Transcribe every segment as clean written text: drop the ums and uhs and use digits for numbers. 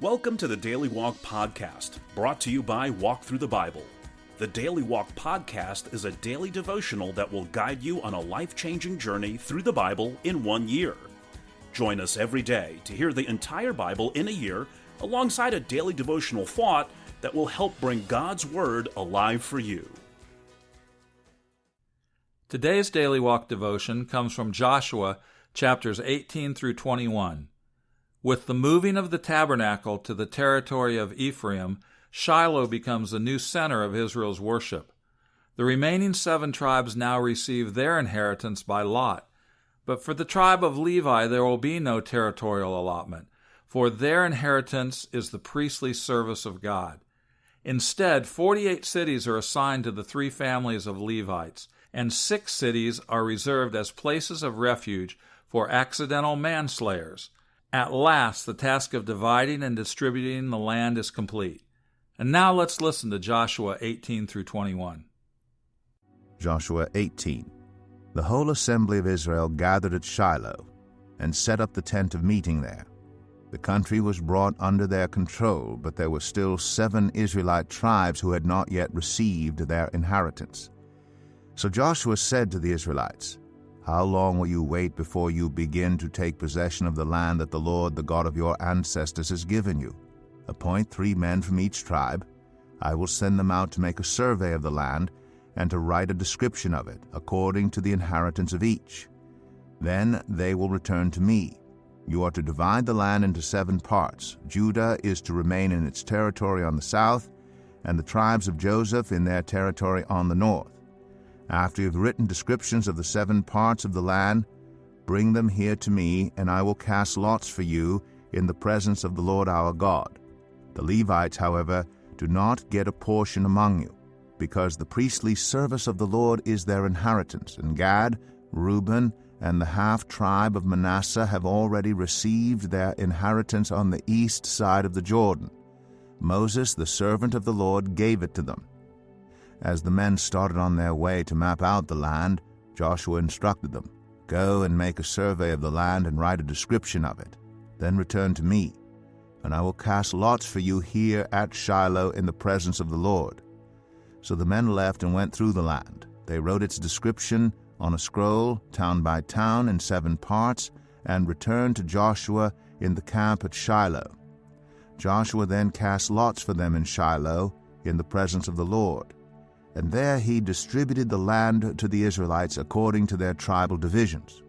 Welcome to the Daily Walk Podcast, brought to you by Walk Thru the Bible. The Daily Walk Podcast is a daily devotional that will guide you on a life-changing journey through the Bible in 1 year. Join us every day to hear the entire Bible in a year, alongside a daily devotional thought that will help bring God's Word alive for you. Today's Daily Walk devotion comes from Joshua chapters 18 through 21. With the moving of the tabernacle to the territory of Ephraim, Shiloh becomes the new center of Israel's worship. The remaining 7 tribes now receive their inheritance by lot. But for the tribe of Levi there will be no territorial allotment, for their inheritance is the priestly service of God. Instead, 48 cities are assigned to the 3 families of Levites, and 6 cities are reserved as places of refuge for accidental manslayers. At last, the task of dividing and distributing the land is complete. And now let's listen to Joshua 18 through 21. Joshua 18. The whole assembly of Israel gathered at Shiloh and set up the tent of meeting there. The country was brought under their control, but there were still 7 Israelite tribes who had not yet received their inheritance. So Joshua said to the Israelites, "How long will you wait before you begin to take possession of the land that the Lord, the God of your ancestors, has given you? Appoint 3 men from each tribe. I will send them out to make a survey of the land and to write a description of it, according to the inheritance of each. Then they will return to me. You are to divide the land into 7 parts. Judah is to remain in its territory on the south, and the tribes of Joseph in their territory on the north. After you have written descriptions of the 7 parts of the land, bring them here to me, and I will cast lots for you in the presence of the Lord our God. The Levites, however, do not get a portion among you, because the priestly service of the Lord is their inheritance, and Gad, Reuben, and the half-tribe of Manasseh have already received their inheritance on the east side of the Jordan. Moses, the servant of the Lord, gave it to them." As the men started on their way to map out the land, Joshua instructed them, "Go and make a survey of the land and write a description of it. Then return to me, and I will cast lots for you here at Shiloh in the presence of the Lord." So the men left and went through the land. They wrote its description on a scroll, town by town, in 7 parts, and returned to Joshua in the camp at Shiloh. Joshua then cast lots for them in Shiloh in the presence of the Lord. And there he distributed the land to the Israelites according to their tribal divisions.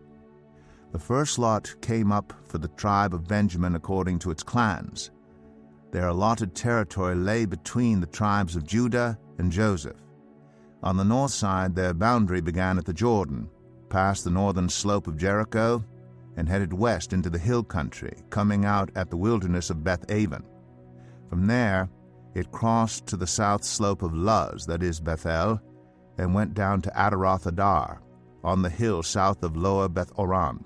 The first lot came up for the tribe of Benjamin according to its clans. Their allotted territory lay between the tribes of Judah and Joseph. On the north side, their boundary began at the Jordan, passed the northern slope of Jericho, and headed west into the hill country, coming out at the wilderness of Beth-aven. From there, it crossed to the south slope of Luz, that is Bethel, and went down to Adaroth-adar, on the hill south of Lower Beth-oran.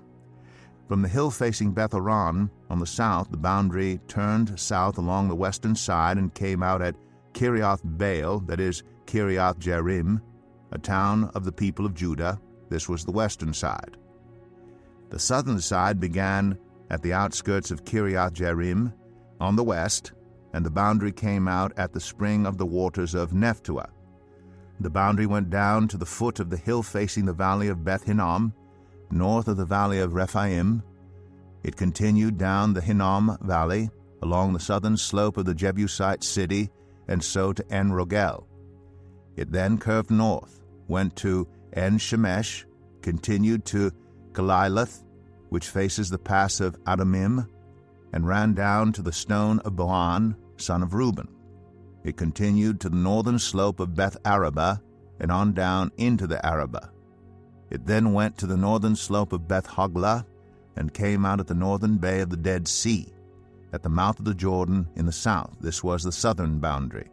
From the hill facing Beth-oran on the south, the boundary turned south along the western side and came out at Kirioth-baal, that is Kirioth-jearim, a town of the people of Judah. This was the western side. The southern side began at the outskirts of Kirioth-jearim on the west, and the boundary came out at the spring of the waters of Nephtoah. The boundary went down to the foot of the hill facing the valley of Beth Hinnom, north of the valley of Rephaim. It continued down the Hinnom valley, along the southern slope of the Jebusite city, and so to En-rogel. It then curved north, went to En-shemesh, continued to Kaliloth, which faces the pass of Adumim, and ran down to the stone of Bohan, son of Reuben. It continued to the northern slope of Beth-arabah and on down into the Arabah. It then went to the northern slope of Beth-hoglah and came out at the northern bay of the Dead Sea, at the mouth of the Jordan in the south. This was the southern boundary.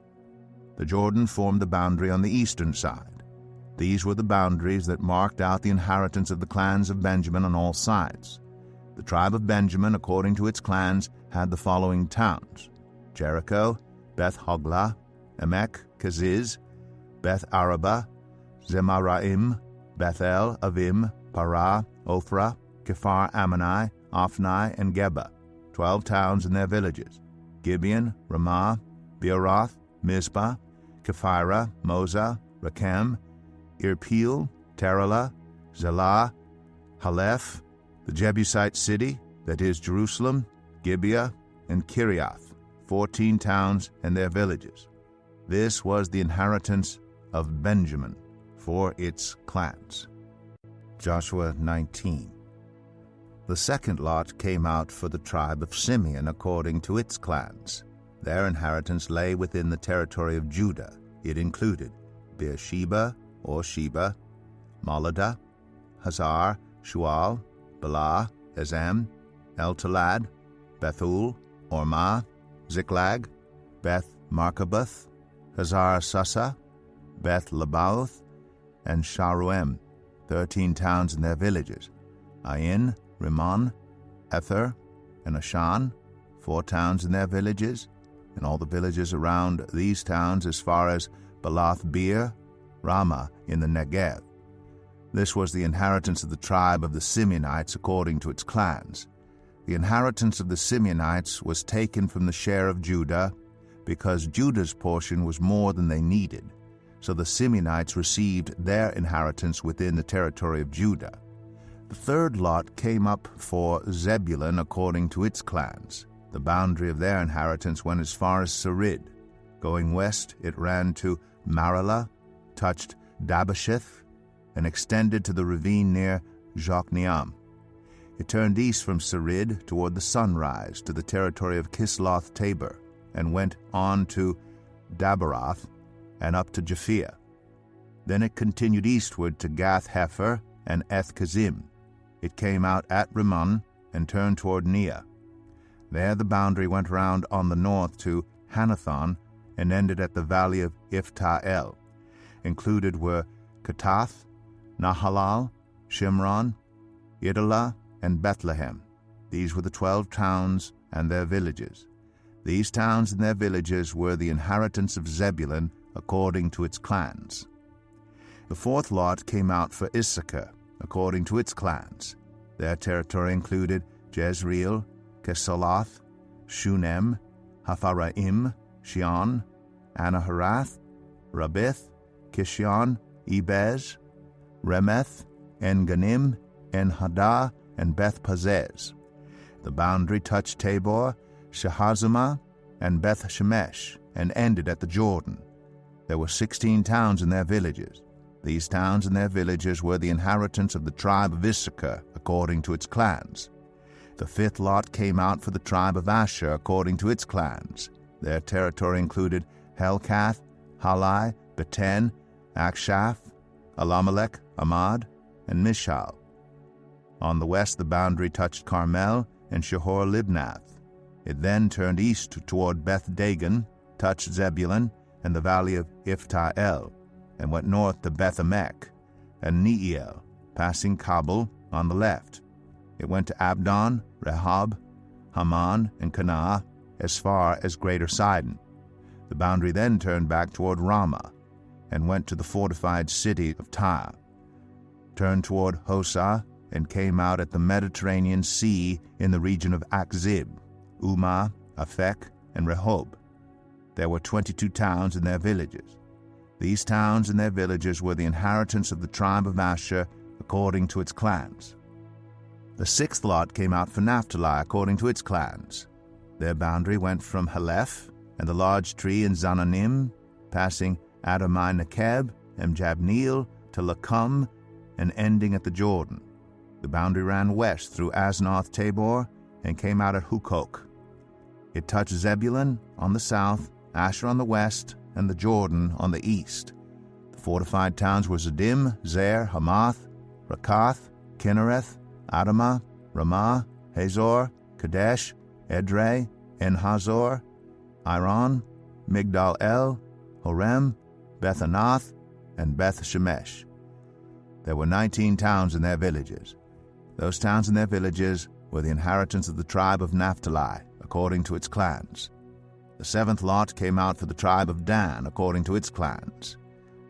The Jordan formed the boundary on the eastern side. These were the boundaries that marked out the inheritance of the clans of Benjamin on all sides. The tribe of Benjamin, according to its clans, had the following towns: Jericho, Beth-hoglah, Emek, Keziz, Beth-arabah, Zemaraim, Bethel, Avim, Parah, Ophrah, Kephar Ammoni, Ophni, and Geba, 12 towns and their villages. Gibeon, Ramah, Beeroth, Mizpah, Kephirah, Moza, Rakem, Irpeel, Terah, Zelah, Haleph, the Jebusite city, that is Jerusalem, Gibeah, and Kiriath, 14 towns and their villages. This was the inheritance of Benjamin for its clans. Joshua 19. The second lot came out for the tribe of Simeon according to its clans. Their inheritance lay within the territory of Judah. It included Beersheba or Sheba, Moladah, Hazar, Shual, Bela, Ezem, El-Talad, Bethul, Ormah, Ziklag, Beth Markaboth, Hazar Susa, Beth Lebaoth, and Sharuem, 13 towns and their villages, Ain, Rimmon, Ether, and Ashan, 4 towns and their villages, and all the villages around these towns as far as Balath Beer, Ramah in the Negev. This was the inheritance of the tribe of the Simeonites according to its clans. The inheritance of the Simeonites was taken from the share of Judah because Judah's portion was more than they needed. So the Simeonites received their inheritance within the territory of Judah. The third lot came up for Zebulun according to its clans. The boundary of their inheritance went as far as Sarid. Going west, it ran to Maralah, touched Dabasheth, and extended to the ravine near Jokneam. It turned east from Sarid toward the sunrise to the territory of Kisloth Tabor, and went on to Dabaroth and up to Japhia. Then it continued eastward to Gath-Hepher and Eth-Kazim. It came out at Rimmon and turned toward Neah. There the boundary went round on the north to Hanathon and ended at the valley of Ifta-El. Included were Katath, Nahalal, Shimron, Idalah, and Bethlehem. These were the 12 towns and their villages. These towns and their villages were the inheritance of Zebulun according to its clans. The fourth lot came out for Issachar according to its clans. Their territory included Jezreel, Kesaloth, Shunem, Hapharaim, Shion, Anaharath, Rabith, Kishion, Ebez, Remeth, En-Ganim, En-Hadah, and Beth-Pazez. The boundary touched Tabor, Shahazumah, and Beth-Shemesh, and ended at the Jordan. There were 16 towns and their villages. These towns and their villages were the inheritance of the tribe of Issachar according to its clans. The fifth lot came out for the tribe of Asher according to its clans. Their territory included Helkath, Halai, Beten, Akshaph, Alamelech, Amad, and Mishal. On the west the boundary touched Carmel and Shehor-Libnath. It then turned east toward Beth-Dagon, touched Zebulun and the valley of Ifta-El, and went north to Beth-Emek and Neiel, passing Kabul on the left. It went to Abdon, Rehob, Haman, and Kanah, as far as Greater Sidon. The boundary then turned back toward Ramah, and went to the fortified city of Tyre, turned toward Hosah, and came out at the Mediterranean Sea in the region of Akzib, Umah, Aphek, and Rehob. There were 22 towns and their villages. These towns and their villages were the inheritance of the tribe of Asher according to its clans. The sixth lot came out for Naphtali according to its clans. Their boundary went from Haleph and the large tree in Zananim, passing Adamai-Nekeb and Jabneel to Lakum, and ending at the Jordan. The boundary ran west through Aznoth Tabor and came out at Hukok. It touched Zebulun on the south, Asher on the west, and the Jordan on the east. The fortified towns were Ziddim, Zer, Hamath, Rakath, Kinnereth, Adamah, Ramah, Hazor, Kadesh, Edrei, En-Hazor, Iron, Migdal-El, Horem, Beth-Anath, and Beth-Shemesh. There were 19 towns and their villages. Those towns and their villages were the inheritance of the tribe of Naphtali, according to its clans. The seventh lot came out for the tribe of Dan, according to its clans.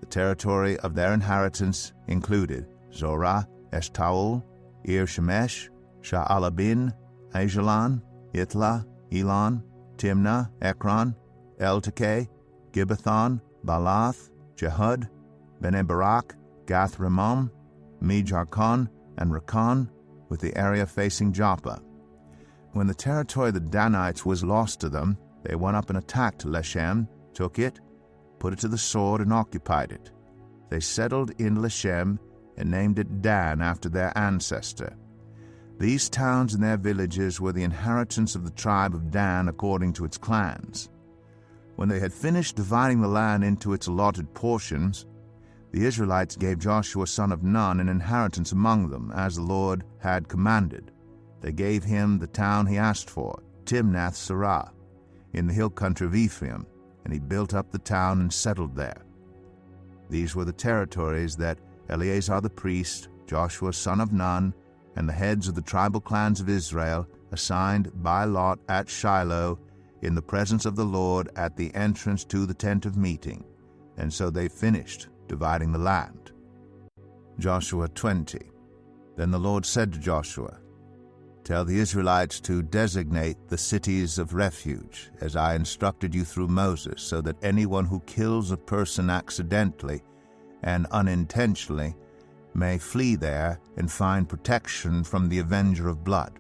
The territory of their inheritance included Zorah, Eshtaol, Ir-Shemesh, Sha'alabin, Ajalon, Itlah, Elon, Timnah, Ekron, Eltekeh, Gibbethon, Baalath, Jehud, Bene-Barak, Gath-Rimmon, Me-Jarkon, and Rakkon, with the area facing Joppa. When the territory of the Danites was lost to them, they went up and attacked Leshem, took it, put it to the sword, and occupied it. They settled in Leshem and named it Dan after their ancestor. These towns and their villages were the inheritance of the tribe of Dan according to its clans. When they had finished dividing the land into its allotted portions, the Israelites gave Joshua son of Nun an inheritance among them, as the Lord had commanded. They gave him the town he asked for, Timnath-Serah, in the hill country of Ephraim, and he built up the town and settled there. These were the territories that Eleazar the priest, Joshua son of Nun, and the heads of the tribal clans of Israel assigned by lot at Shiloh in the presence of the Lord at the entrance to the tent of meeting. And so they finished dividing the land. Joshua 20. Then the Lord said to Joshua, "Tell the Israelites to designate the cities of refuge, as I instructed you through Moses, so that anyone who kills a person accidentally and unintentionally may flee there and find protection from the avenger of blood.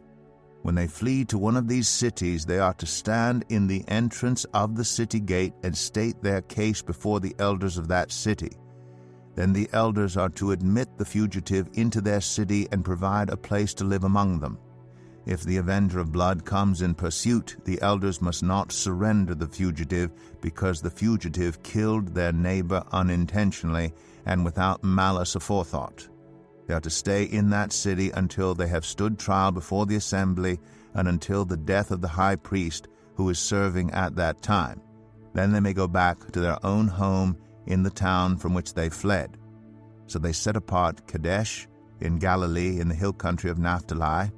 When they flee to one of these cities, they are to stand in the entrance of the city gate and state their case before the elders of that city. Then the elders are to admit the fugitive into their city and provide a place to live among them. If the avenger of blood comes in pursuit, the elders must not surrender the fugitive, because the fugitive killed their neighbor unintentionally and without malice aforethought. They are to stay in that city until they have stood trial before the assembly and until the death of the high priest who is serving at that time. Then they may go back to their own home in the town from which they fled." So they set apart Kadesh in Galilee in the hill country of Naphtali,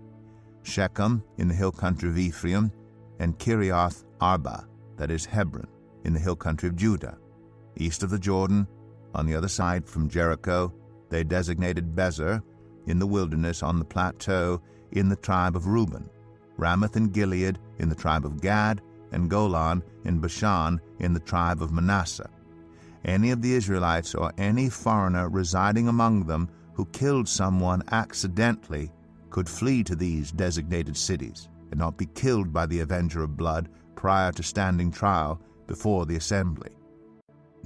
Shechem in the hill country of Ephraim, and Kiriath Arba, that is Hebron, in the hill country of Judah. East of the Jordan, on the other side from Jericho, they designated Bezer in the wilderness on the plateau in the tribe of Reuben, Ramoth in Gilead in the tribe of Gad, and Golan in Bashan in the tribe of Manasseh. Any of the Israelites or any foreigner residing among them who killed someone accidentally could flee to these designated cities and not be killed by the avenger of blood prior to standing trial before the assembly.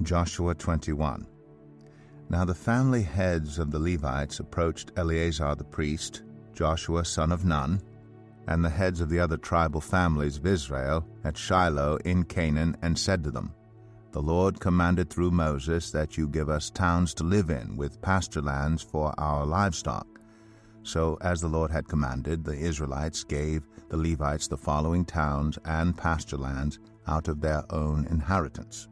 Joshua 21. Now the family heads of the Levites approached Eleazar the priest, Joshua son of Nun, and the heads of the other tribal families of Israel at Shiloh in Canaan, and said to them, "The Lord commanded through Moses that you give us towns to live in with pasture lands for our livestock." So, as the Lord had commanded, the Israelites gave the Levites the following towns and pasture lands out of their own inheritance.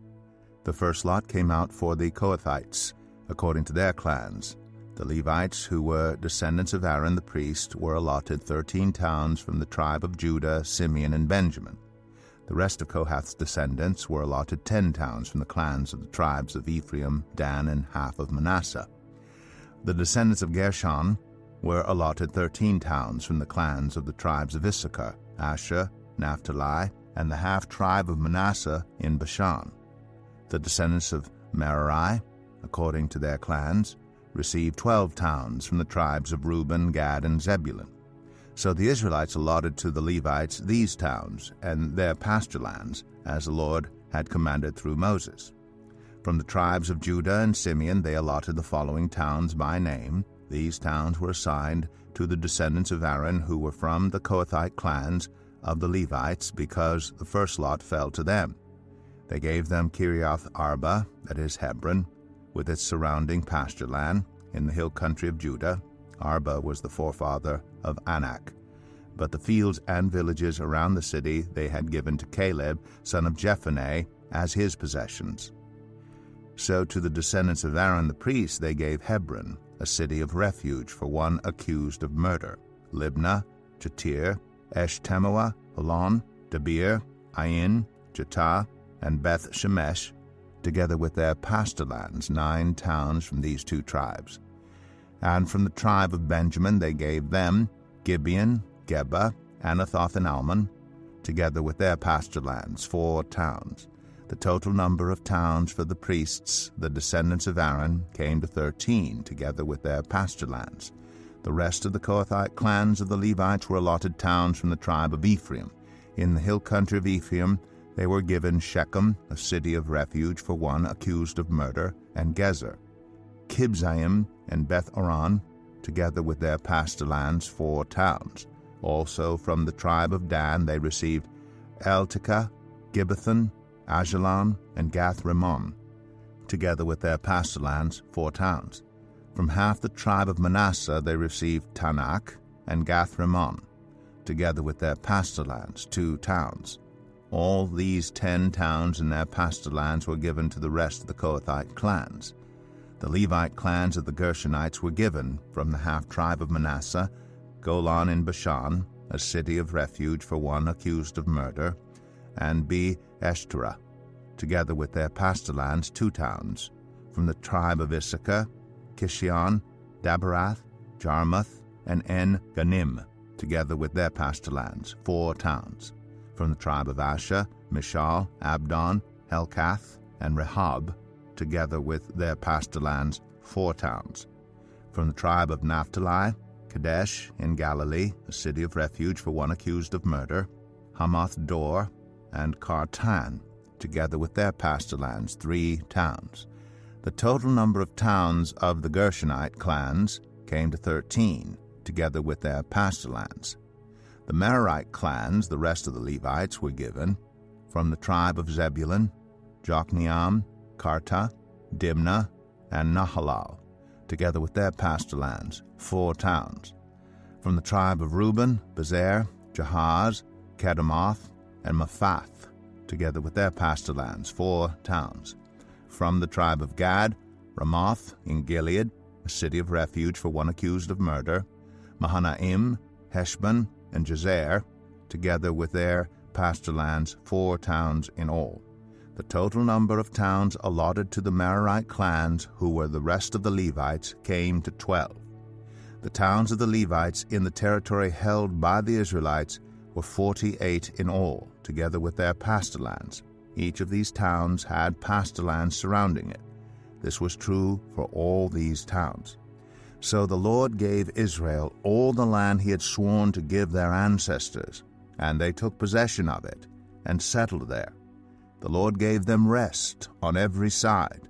The first lot came out for the Kohathites, according to their clans. The Levites, who were descendants of Aaron the priest, were allotted 13 towns from the tribe of Judah, Simeon, and Benjamin. The rest of Kohath's descendants were allotted 10 towns from the clans of the tribes of Ephraim, Dan, and half of Manasseh. The descendants of Gershon were allotted 13 towns from the clans of the tribes of Issachar, Asher, Naphtali, and the half-tribe of Manasseh in Bashan. The descendants of Merari, according to their clans, received 12 towns from the tribes of Reuben, Gad, and Zebulun. So the Israelites allotted to the Levites these towns and their pasture lands, as the Lord had commanded through Moses. From the tribes of Judah and Simeon they allotted the following towns by name. These towns were assigned to the descendants of Aaron, who were from the Kohathite clans of the Levites, because the first lot fell to them. They gave them Kiriath Arba, that is Hebron, with its surrounding pasture land, in the hill country of Judah. Arba was the forefather of Anak. But the fields and villages around the city they had given to Caleb, son of Jephunneh, as his possessions. So to the descendants of Aaron the priest they gave Hebron, a city of refuge for one accused of murder, Libnah, Jatir, Eshtemoa, Elon, Debir, Ain, Jetah, and Beth Shemesh, together with their pasture lands, 9 towns from these 2 tribes. And from the tribe of Benjamin they gave them Gibeon, Geba, Anathoth and Almon, together with their pasture lands, 4 towns. The total number of towns for the priests, the descendants of Aaron, came to 13, together with their pasture lands. The rest of the Kohathite clans of the Levites were allotted towns from the tribe of Ephraim. In the hill country of Ephraim, they were given Shechem, a city of refuge for one accused of murder, and Gezer, Kibzaim, and Beth-Oron, together with their pasture lands, 4 towns. Also from the tribe of Dan they received Eltekeh, Gibbethon, Ajalon, and Gath-Rimmon, together with their pasture lands, 4 towns. From half the tribe of Manasseh they received Tanakh and Gath-Rimmon, together with their pasture lands, 2 towns. All these 10 towns and their pasture lands were given to the rest of the Kohathite clans. The Levite clans of the Gershonites were given from the half-tribe of Manasseh, Golan in Bashan, a city of refuge for one accused of murder, and Be-Eshterah, together with their pasture lands, 2 towns. From the tribe of Issachar, Kishion, Daberath, Jarmuth, and En-Ganim, together with their pasture lands, 4 towns. From the tribe of Asher, Mishal, Abdon, Helkath, and Rehob, together with their pasture lands, 4 towns. From the tribe of Naphtali, Kadesh in Galilee, a city of refuge for one accused of murder, Hamath-Dor, and Kartan, together with their pasture lands, 3 towns. The total number of towns of the Gershonite clans came to 13, together with their pasture lands. The Merarite clans, the rest of the Levites, were given from the tribe of Zebulun, Jokneam, Karta, Dimnah, and Nahalal, together with their pasture lands, 4 towns. From the tribe of Reuben, Bezer, Jahaz, Kedemoth, and Mephath, together with their pasture lands, 4 towns. From the tribe of Gad, Ramoth in Gilead, a city of refuge for one accused of murder, Mahanaim, Heshbon, and Jazer, together with their pasture lands, 4 towns in all. The total number of towns allotted to the Merarite clans, who were the rest of the Levites, came to 12. The towns of the Levites in the territory held by the Israelites were 48 in all, together with their pasture lands. Each of these towns had pasture lands surrounding it. This was true for all these towns. So the Lord gave Israel all the land he had sworn to give their ancestors, and they took possession of it and settled there. The Lord gave them rest on every side,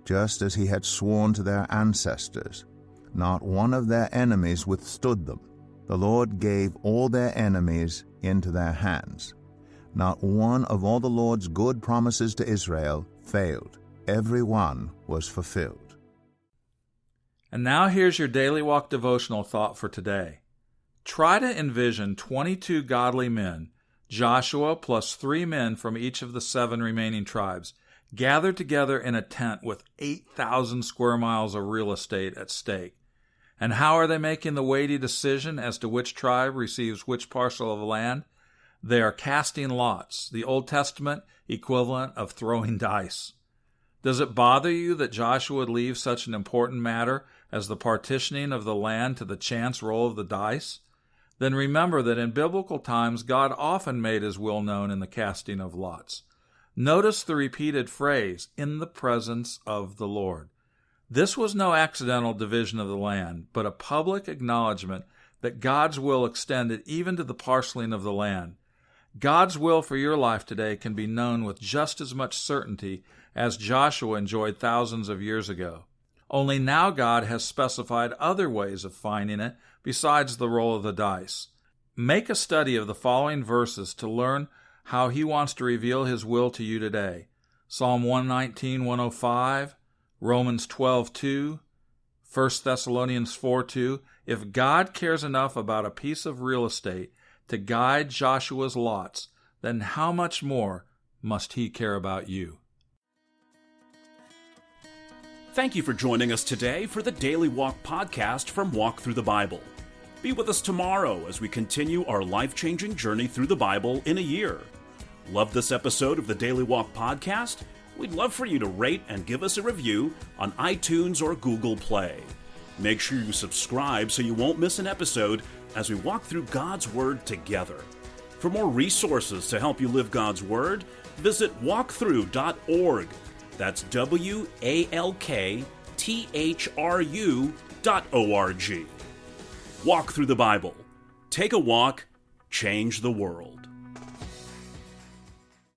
just as he had sworn to their ancestors. Not one of their enemies withstood them. The Lord gave all their enemies into their hands. Not one of all the Lord's good promises to Israel failed. Every one was fulfilled. And now here's your Daily Walk devotional thought for today. Try to envision 22 godly men, Joshua plus 3 men from each of the 7 remaining tribes, gathered together in a tent with 8,000 square miles of real estate at stake. And how are they making the weighty decision as to which tribe receives which parcel of land? They are casting lots, the Old Testament equivalent of throwing dice. Does it bother you that Joshua would leave such an important matter as the partitioning of the land to the chance roll of the dice? Then remember that in biblical times God often made his will known in the casting of lots. Notice the repeated phrase, in the presence of the Lord. This was no accidental division of the land, but a public acknowledgement that God's will extended even to the parceling of the land. God's will for your life today can be known with just as much certainty as Joshua enjoyed thousands of years ago. Only now God has specified other ways of finding it besides the roll of the dice. Make a study of the following verses to learn how he wants to reveal his will to you today. Psalm 119:105, Romans 12:2, 1 Thessalonians 4:2. If God cares enough about a piece of real estate to guide Joshua's lots, then how much more must he care about you? Thank you for joining us today for the Daily Walk Podcast from Walk Thru the Bible. Be with us tomorrow as we continue our life-changing journey through the Bible in a year. Love this episode of the Daily Walk Podcast? We'd love for you to rate and give us a review on iTunes or Google Play. Make sure you subscribe so you won't miss an episode as we walk through God's Word together. For more resources to help you live God's Word, visit walkthru.org. That's WALKTHRU.org. Walk Through the Bible. Take a walk, change the world.